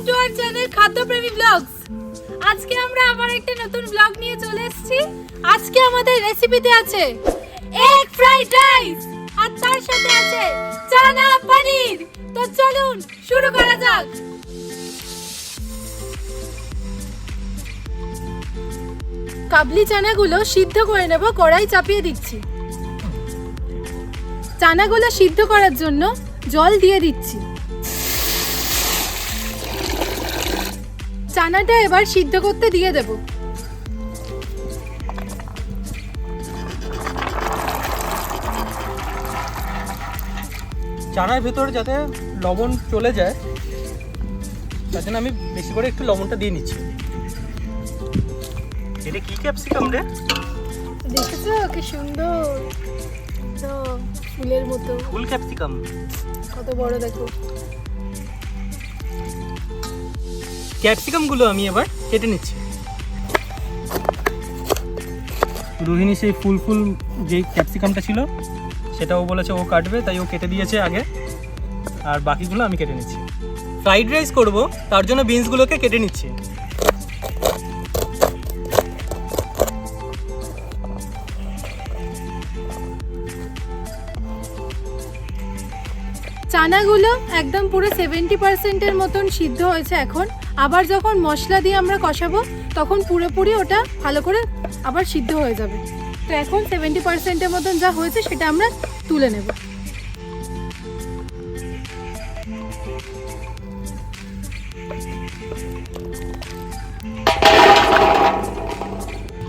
Two our channel Khadyapremi vlogs. আজকে আমরা আবার একটা নতুন ব্লগ নিয়ে চলে এসেছি। আজকে আমাদের রেসিপিতে আছে এগ ফ্রাইড রাইস আর তার সাথে আছে চানা পনির। তো চলুন শুরু করা যাক। কাবলি চানাগুলো সিদ্ধ করে নেব, কড়াই চাপিয়ে দিচ্ছি। চানাগুলো সিদ্ধ করার জন্য জল দিয়ে দিচ্ছি। চানাটা এবার সিদ্ধ করতে দিয়ে দেব। চানার ভেতরে যাতে লবণ চলে যায় তার জন্য আমি বেশি করে একটু লবণটা দিয়ে নিচ্ছি। এটা কি ক্যাপসিকাম রে? দেখেছো কি সুন্দর, তো ফুলের মতো ফুল ক্যাপসিকাম, কত বড় দেখো। ক্যাপসিকামগুলো আমি এবার কেটে নিচ্ছি। রোহিণী সেই ফুল ফুল যেই ক্যাপসিকামটা ছিল সেটাও বলেছে ও কাটবে, তাই ও কেটে দিয়েছে আগে, আর বাকিগুলো আমি কেটে নিচ্ছি। ফ্রাইড রাইস করব, তার জন্য বিনসগুলোকে কেটে নিচ্ছি। চানাগুলো একদম পুরো 70% মতন সিদ্ধ হয়েছে। এখন আবার যখন মশলা দিয়ে আমরা কষাবো তখন পুরোপুরি ওটা ভালো করে আবার সিদ্ধ হয়ে যাবে। তো এখন 70% মতন যা হয়েছে সেটা আমরা তুলে নেব।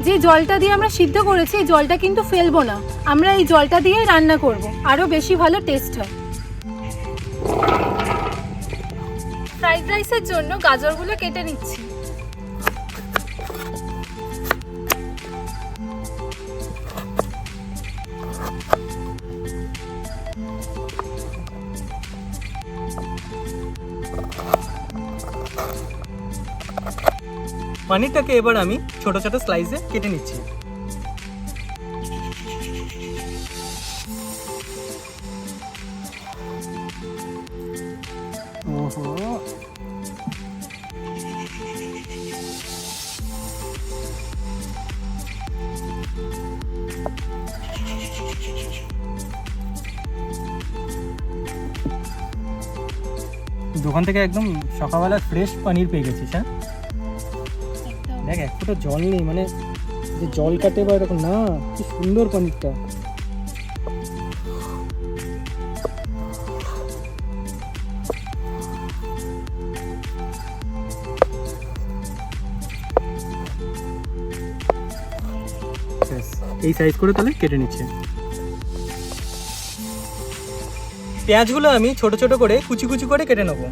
যে জলটা দিয়ে আমরা সিদ্ধ করেছি এই জলটা কিন্তু ফেলবো না, আমরা এই জলটা দিয়ে রান্না করব, আরো বেশি ভালো টেস্ট হয়। ফ্রাইড রাইসের জন্য গাজরগুলো কেটে নিচ্ছি। পনিরটাকে এবার আমি ছোট ছোট স্লাইসে কেটে নিচ্ছি। ওহো, দোকান থেকে একদম সকালবেলা ফ্রেশ পনির পেয়ে গেছিস। হ্যাঁ দেখ, এক ফোঁটা জল নেই, মানে যে জল কাটে বা এরকম না, কি সুন্দর পনিরটা। এই সাইজ করে তাহলে কেটে নিচ্ছে। পেঁয়াজগুলো আমি ছোট ছোট করে কুচি কুচি করে কেটে নেবো।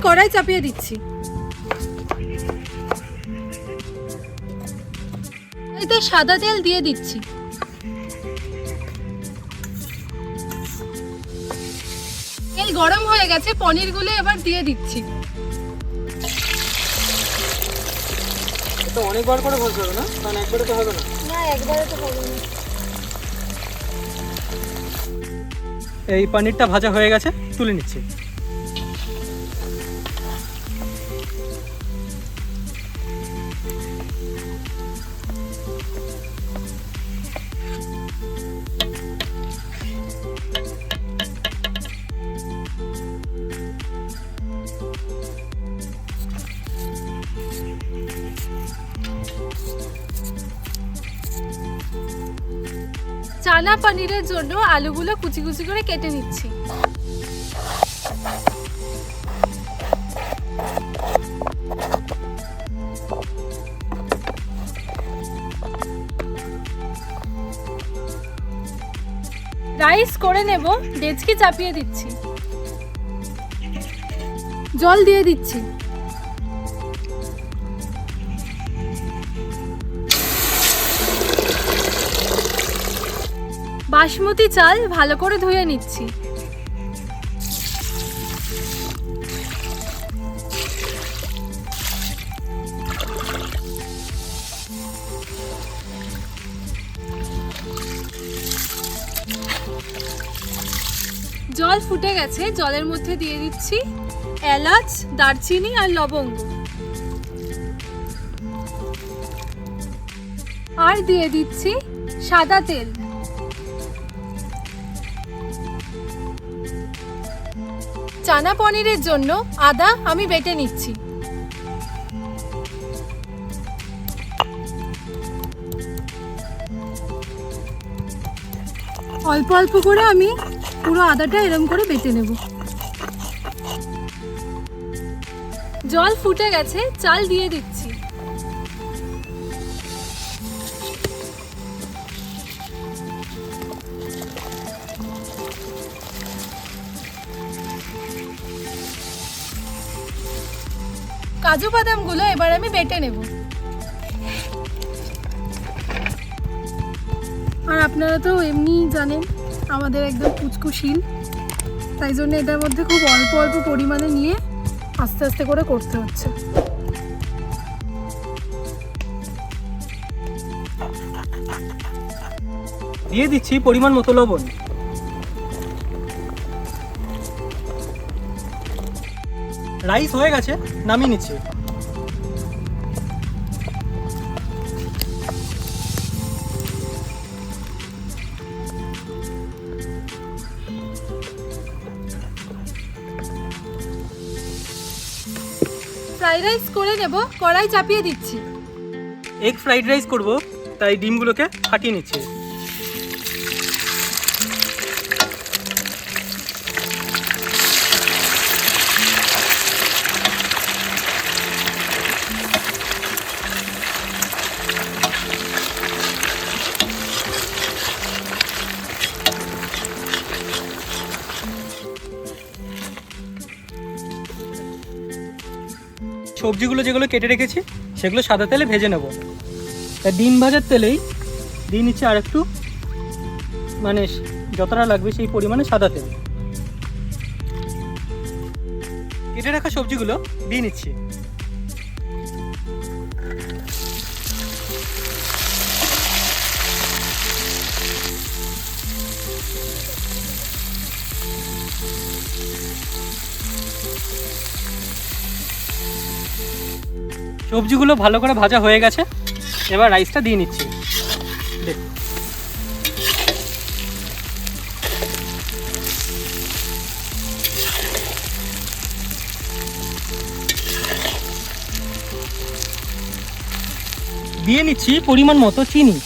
কড়াই চাপিয়ে দিচ্ছি। এতে সাদা তেল দিয়ে দিচ্ছি। তেল গরম হয়ে গেছে, পনিরগুলো এবার দিয়ে দিচ্ছি। এটা অনেকবার করে ভাজতে হবে না, কারণ একবারে তো হবে না। না, একবারে তো হবে না। এই পনিরটা ভাজা হয়ে গেছে, তুলে নিচ্ছি। চানা পনিরের জন্য আলুগুলো কুচি কুচি করে কেটে নিচ্ছি। রাইস করে নেব, ডেচকি চাপিয়ে দিচ্ছি। জল দিয়ে দিচ্ছি। বাসমতি চাল ভালো করে ধুয়ে নিচ্ছি। জল ফুটে গেছে, জলের মধ্যে দিয়ে দিচ্ছি এলাচ, দারচিনি আর লবঙ্গ, আর দিয়ে দিচ্ছি সাদা তেল। চানা পনিরের জন্য আদা আমি বেটে নিচ্ছি। অল্প অল্প করে আমি পুরো আদাটা এরকম করে বেটে নেব। জল ফুটে গেছে, চাল দিয়ে দিচ্ছি। কাজু বাদামগুলো এবার আমি বেটে নেব। আর আপনারা তো এমনি জানেন আমাদের একদম কুচকুশীল, তাই জন্য এটার মধ্যে খুব অল্প অল্প পরিমাণে নিয়ে আস্তে আস্তে করে করতে হচ্ছে। দিয়ে দিচ্ছি পরিমাণ মতো লবণ। রাইস হয়ে গেছে, নামিয়ে নিচ্ছি। ফ্রাইড রাইস করে নেব, কড়াই চাপিয়ে দিচ্ছি। এগ ফ্রাইড রাইস করব, তাই ডিমগুলোকে ফাটিয়ে নিচ্ছি। সবজিগুলো যেগুলো কেটে রেখেছি সেগুলো সাদা তেলে ভেজে নেব। তাই ডিম ভাজার তেলেই দিয়ে নিচ্ছি আর একটু, মানে যতটা লাগবে সেই পরিমাণে সাদা তেল। কেটে রাখা সবজিগুলো দিয়ে নিচ্ছি। সবজিগুলো ভালো করে ভাজা হয়ে গেছে, এবার রাইসটা দিয়ে নিচ্ছি। দিয়ে নিচ্ছি পরিমাণ মতো চিনি।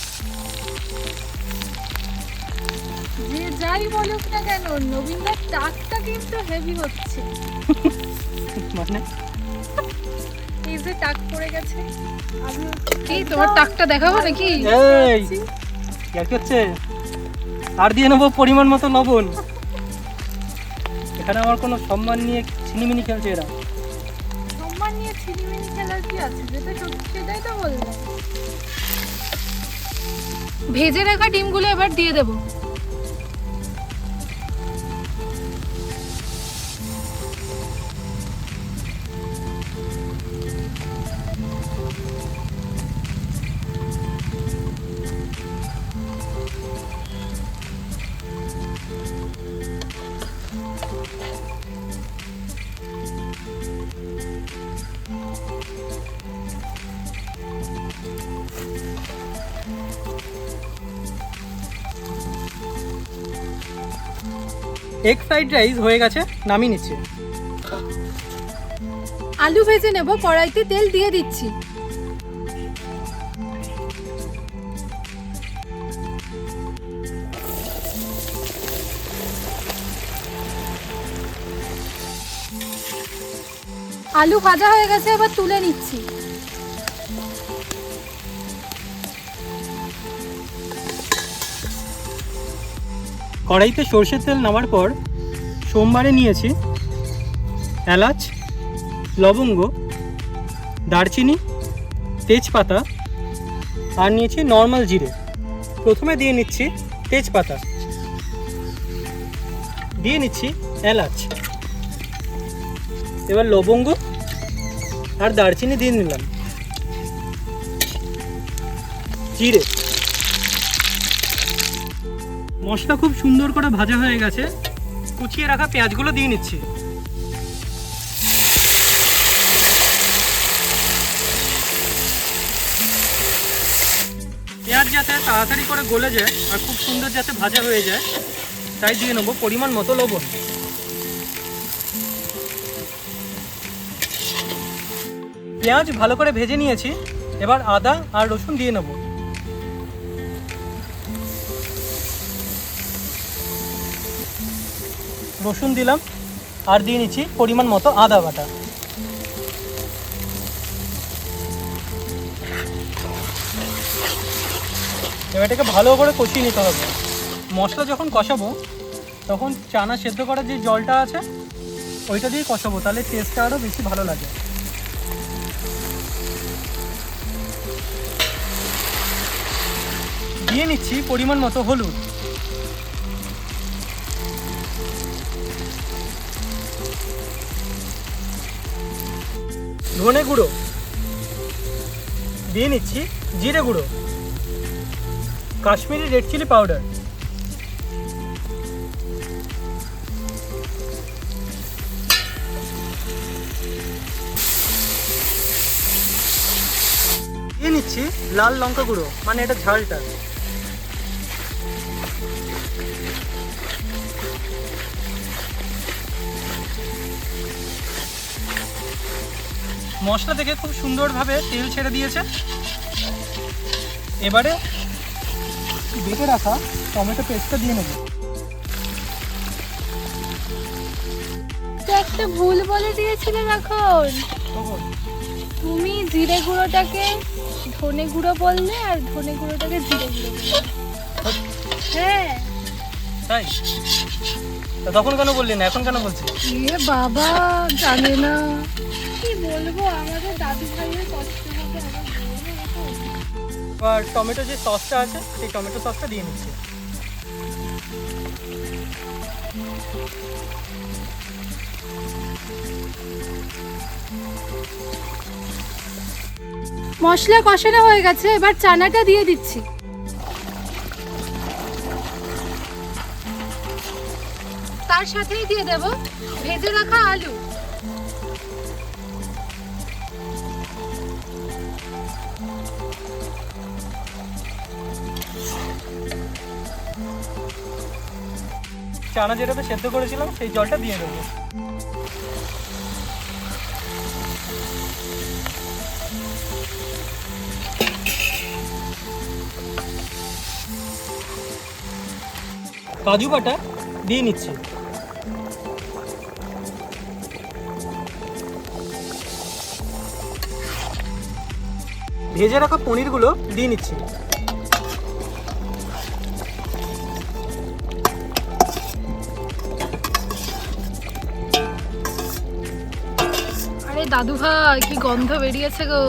যে যাই বলুক না কেন, নবীনদার টাকটা কিন্তু হেভি হচ্ছে। মানে এই যে টাক পড়ে গেছে, আমি কি তোমার টাকটা দেখাবো নাকি? এই কি হচ্ছে? আর দিয়ে নেবো পরিমাণ মতো লবণ। এখানে আমার কোনো সম্মান নিয়ে ছিনিমিনি খেলছে এরা। সম্মান নিয়ে ছিনিমিনি খেলার কি আছে? যেটা সত্যি সেটাই তো বললাম। ভেজে রাখা ডিমগুলো এবার দিয়ে দেবো। এগ ফ্রাইড রাইস হয়ে গেছে, নামিয়ে নিচ্ছি। আলু ভেজে নেব, কড়াইতে তেল দিয়ে দিচ্ছি। আলু ভাজা হয়ে গেছে, এবার তুলে নিচ্ছি। কড়াইতে সর্ষের তেল নামার পর সোমবারে নিয়েছি এলাচ, লবঙ্গ, দারচিনি, তেজপাতা আর নিয়েছি নর্মাল জিরে। প্রথমে দিয়ে নিচ্ছি তেজপাতা। দিয়ে নিচ্ছি এলাচ, এবার লবঙ্গ আর দারচিনি দিয়ে নিলাম, জিরে। মশলা খুব সুন্দর করে ভাজা হয়ে গেছে, কুচিয়ে রাখা পেঁয়াজগুলো দিয়ে নিচ্ছি। পেঁয়াজ যাতে তাড়াতাড়ি করে গলে যায় আর খুব সুন্দর যাতে ভাজা হয়ে যায়, তাই দিয়ে নেবো পরিমাণ মতো লবণ। পেঁয়াজ ভালো করে ভেজে নিয়েছি, এবার আদা আর রসুন দিয়ে নেব। রসুন দিলাম আর দিয়ে নিচ্ছি পরিমাণ মতো আদা বাটা। এবার এটাকে ভালো করে কষিয়ে নিতে হবে। মশলা যখন কষাবো তখন চানা সেদ্ধ করার যে জলটা আছে ওইটা দিয়ে কষাবো, তাহলে টেস্টটা আরও বেশি ভালো লাগে। দিয়ে নিচ্ছি পরিমাণ মতো হলুদ, ধনে গুঁড়ো, দিয়ে নিচ্ছি জিরে গুঁড়ো, কাশ্মীরি রেড চিলি পাউডার, দিয়ে নিচ্ছি লাল লঙ্কা গুঁড়ো, মানে এটা ঝালটা। মশলা থেকে খুব সুন্দরভাবে তেল ছেড়ে দিয়েছে। এবারে বেটে রাখা টমেটো পেস্টটা দিয়ে নেব। একটা ভুল বলে দিয়েছিলে এখন, তুমি জিরে গুঁড়োটাকে ধনে গুঁড়ো বললে আর ধনে গুঁড়োটাকে জিরে গুঁড়ো বললে। হ্যাঁ তাই? তখন কেন বললি না, এখন কেন বলছি? এ বাবা জানে না কি বলবো, আমাদের দাদু ভাইয়ের কষ্ট হবে। এবার টমেটো যে সসটা আছে সেই টমেটো সসটা দিয়ে নিচ্ছি। মশলা কষানো হয়ে গেছে, এবার চানাটা দিয়ে দিচ্ছি। তার সাথেই দিয়ে দেব ভেজে রাখা আলু। চানা যেটাতে সেদ্ধ করেছিলাম সেই জলটা দিয়ে দেবো। কাজু বাটা দিয়ে নিচ্ছি। ভেজে রাখা পনিরগুলো দিয়ে নিচ্ছি। আরে দাদু ভাই কি গন্ধ বেরিয়েছে গো,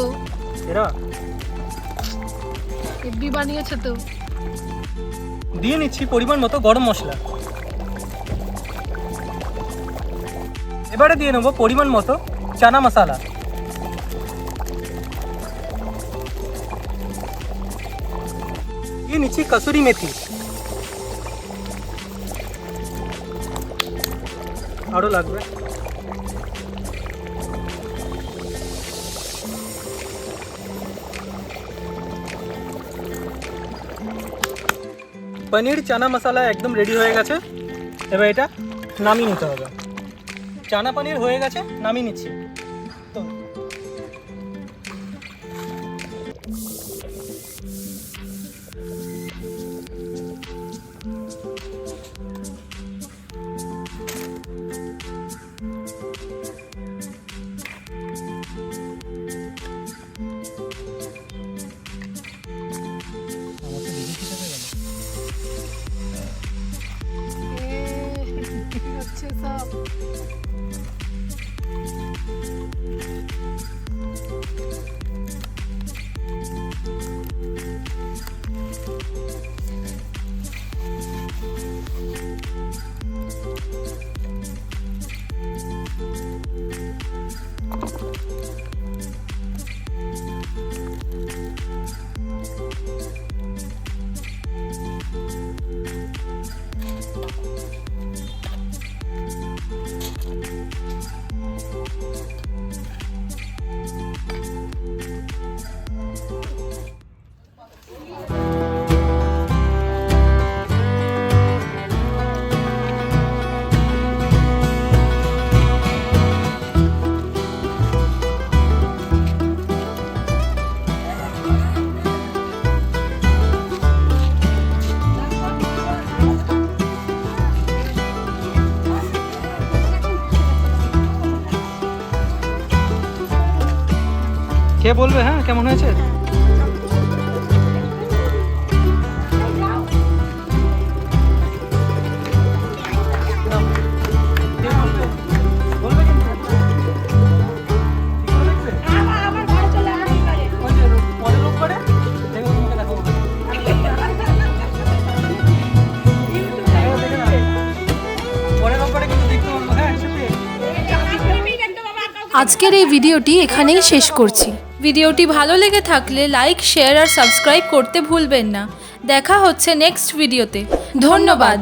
এরা হেব্বি বানিয়েছে তো। দিয়ে নিচ্ছি পরিমাণ মতো গরম মশলা। এবারে দিয়ে নেবো পরিমাণ মতো চানা মশলা। দিয়ে নিচ্ছি কসুরি মেথি, আরও লাগবে। পনির চানা মশলা একদম রেডি হয়ে গেছে, এবার এটা নামিয়ে নিতে হবে। চানা পনির হয়ে গেছে, নামিয়ে নিচ্ছি। তো হচ্ছে সব খেয়ে বলবে হ্যাঁ কেমন হয়েছে। বলবে কিন্তু। ঠিক করে দেখবে? ওই যে পরের রোববারে দেখো তোমাকে দেখাবো। দেখে নাও। পরের রোববারে কিন্তু দেখতে পারবো। হ্যাঁ সেটাই। আজকের এই ভিডিওটি এখানেই শেষ করছি। ভিডিওটি ভালো লেগে থাকলে লাইক, শেয়ার আর সাবস্ক্রাইব করতে ভুলবেন না। দেখা হচ্ছে নেক্সট ভিডিওতে। ধন্যবাদ।